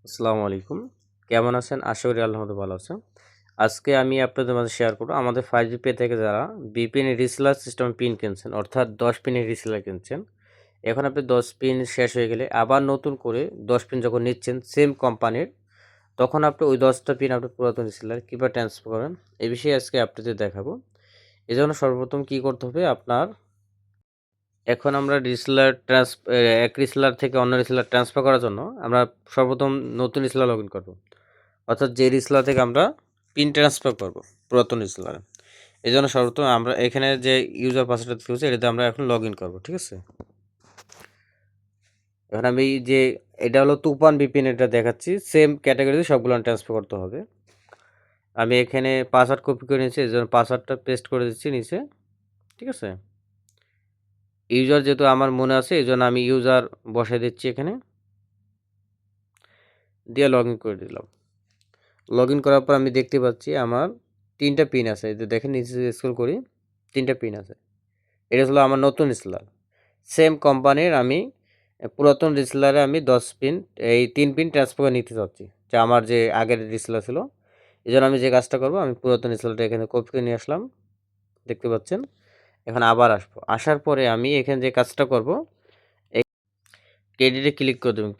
আসসালামু আলাইকুম। কেমন আছেন? আশা করি আল্লাহর মতো ভালো আছেন। আজকে আমি আপনাদের মাঝে শেয়ার করব আমাদের 5G পে থেকে যারা VPN রিসেলার সিস্টেম পিন কিনছেন অর্থাৎ 10 পিনের রিসেলার কিনছেন। এখন আপনি 10 পিন শেষ হয়ে গেলে আবার নতুন করে 10 পিন যখন নিচ্ছেন সেম কোম্পানির, তখন আপনি ওই 10 টা পিন আপনার পুরাতন রিসেলার কিভাবে ট্রান্সফার করেন এই বিষয়ে আজকে আপনাদের দেখাবো। এজন্য সর্বপ্রথম কি করতে হবে আপনার, এখন আমরা এক রিসেলার থেকে অন্য রিসেলার ট্রান্সফার করার জন্য আমরা সর্বপ্রথম নতুন রিসেলার লগইন করব। অর্থাৎ যে রিসেলার থেকে আমরা পিন ট্রান্সফার করব পুরাতন রিসেলারে। এজন্য সর্বপ্রথম আমরা এখানে যে ইউজার পাসওয়ার্ডটা দিয়েছি এটাতে আমরা এখন লগইন করব, ঠিক আছে? এখন আমি যে এটা হলো তুফান VPN, এটা দেখাচ্ছি সেম ক্যাটাগরিতে সবগুলো ট্রান্সফার করতে হবে। আমি এখানে পাসওয়ার্ড কপি করে নিয়েছি, এজন্য পাসওয়ার্ডটা পেস্ট করে দিচ্ছি নিচে, ঠিক আছে? ইউজার যেহেতু আমার মনে আছে এজন্য আমি ইউজার বসাই দিচ্ছি এখানে, দিয়ে লগইন করে দিলাম। লগইন করার পর আমি দেখতে পাচ্ছি আমার 3টা পিন আছে। এই যে দেখেন নিচে স্ক্রল করি, 3টা পিন আছে। এটা হলো আমার নতুন রিসেলার। সেম কোম্পানির আমি পুরাতন রিসেলারে আমি 10 পিন এই 3 পিন ট্রান্সফার করে নিতে চাচ্ছি। যে আমার যে আগের রিসেলার ছিল। এজন্য আমি যে কাজটা করব, আমি পুরাতন রিসেলারটা এখানে কপি করে নিয়ে আসলাম। দেখতে পাচ্ছেন। এখন আবার আসবো। আসার পরে আমি এখানে যে কাজটা করব, এই ক্রেডিটে ক্লিক করে দেবেন।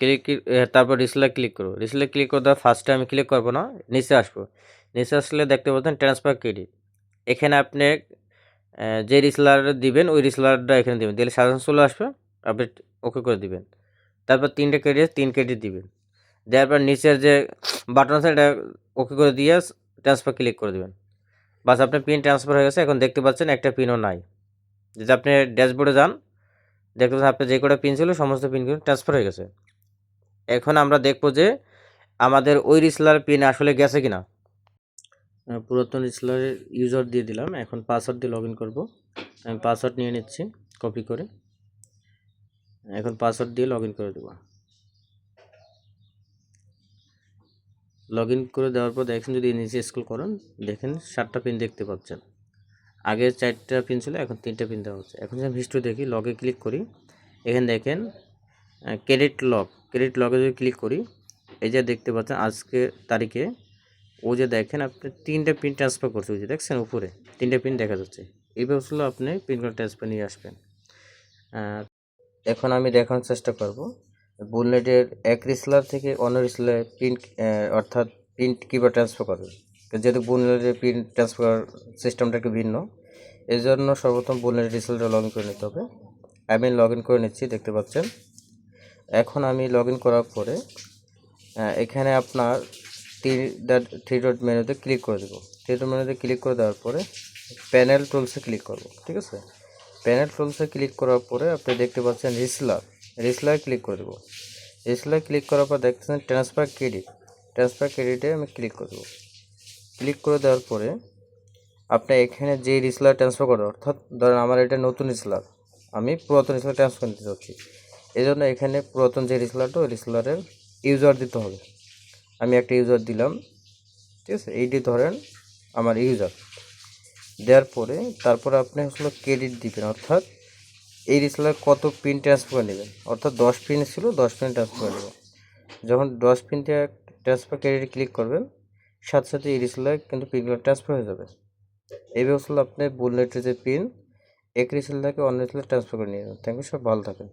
তারপর রিসেলার ক্লিক করব। রিসেলার ক্লিক করে দেওয়ার ফার্স্টে আমি ক্লিক করব না, নিচে আসবো। নিচে আসলে দেখতে পাচ্ছেন ট্রান্সফার ক্রেডিট। এখানে আপনি যে রিসেলার দিবেন ওই রিসেলারটা এখানে দিবেন, দিলে সাজেশন চলে আসবে, আপনি ওকে করে দিবেন। তারপর 3টা ক্রেডিট 3 ক্রেডিট দিবেন, দেওয়ার পর নিচের যে বাটন আছে এটা ওকে করে দিয়ে ট্রান্সফার ক্লিক করে দিবেন। বাস আপনার পিন ট্রান্সফার হয়ে গেছে। এখন দেখতে পাচ্ছেন একটা পিনও নাই। যদি আপনি ড্যাশবোর্ডে যান, দেখতে পাচ্ছেন আপনার যে কটা পিন ছিল সমস্ত পিনগুলো ট্রান্সফার হয়ে গেছে। এখন আমরা দেখব যে আমাদের ওই রিসেলার পিন আসলে গেছে কিনা। পুরাতন রিসেলারের ইউজার দিয়ে দিলাম, এখন পাসওয়ার্ড দিয়ে লগ ইন করবো। আমি পাসওয়ার্ড নিয়ে নিচ্ছি কপি করে, এখন পাসওয়ার্ড দিয়ে লগ ইন করে দেবো। লগ ইন করে দেওয়ার পর দেখেন, যদি নিচে স্ক্রল করেন দেখেন 7টা পিন দেখতে পাচ্ছেন। আগে 4টা পিন ছিল, এখন 3টা পিন দেওয়া হচ্ছে। এখন যদি আমি হিস্ট্রি দেখি, লগে ক্লিক করি, এখানে দেখেন ক্রেডিট লগে যদি ক্লিক করি, এই যে দেখতে পাচ্ছেন আজকে তারিখে ও যে দেখেন আপনি 3টা পিন ট্রান্সফার করছে, ওই যে দেখছেন উপরে 3টা পিন দেখা যাচ্ছে। এইভাবে হলো আপনি পিনগুলো ট্রান্সফার নিয়ে আসবেন। এখন আমি দেখানোর চেষ্টা করব বুলনেটের এক রিসেলার থেকে অন্য রিসেলার প্রিন্ট, অর্থাৎ প্রিন্ট কীভাবে ট্রান্সফার করবে। যেহেতু বুলনেটের প্রিন্ট ট্রান্সফার সিস্টেমটা একটু ভিন্ন, এই জন্য সর্বপ্রথম বুলনেটের রিসেলারটা লগ ইন করে নিতে হবে। আমি লগ ইন করে নিচ্ছি, দেখতে পাচ্ছেন। এখন আমি লগ ইন করার পরে এখানে আপনার থ্রি ডট মেনুতে ক্লিক করে দেবো। থ্রি ডট মেনুতে ক্লিক করে দেওয়ার পরে প্যানেল টুলসে ক্লিক করব, ঠিক আছে? প্যানেল টুলসে ক্লিক করার পরে আপনি দেখতে পাচ্ছেন রিসেলার ক্লিক করে দেবো। রিসেলার ক্লিক করার পর দেখতেছেন ট্রান্সফার ক্রেডিটে আমি ক্লিক করে দেবো। ক্লিক করে দেওয়ার পরে আপনি এখানে যে রিসেলার ট্রান্সফার করবেন, অর্থাৎ ধরেন আমার এটা নতুন রিসেলার, আমি পুরাতন রিসেলার ট্রান্সফার নিতে চাচ্ছি। এই জন্য এখানে পুরাতন যে রিসেলারটা ওই রিসেলারের ইউজার দিতে হবে। আমি একটা ইউজার দিলাম, ঠিক আছে? এইটি ধরেন আমার ইউজার। দেওয়ার পরে তারপরে আপনি হলো ক্রেডিট দিবেন, অর্থাৎ এই রিসেলার কত পিন ট্রান্সফার নেবেন, অর্থাৎ 10 পিন ছিল 10 পিন ট্রান্সফার নেবেন। যখন 10 পিন ট্রান্সফার ক্রেডিট ক্লিক করবেন, সাথে সাথে এই রিসেলার কিন্তু পিনগুলো ট্রান্সফার হয়ে যাবে। এইভাবে হলো আপনি বুলনেটের যে পিন এক রিসেলার থেকে অন্য রিসেলার ট্রান্সফার করে নিয়ে যাবেন। থ্যাংক ইউ, সব ভালো থাকেন।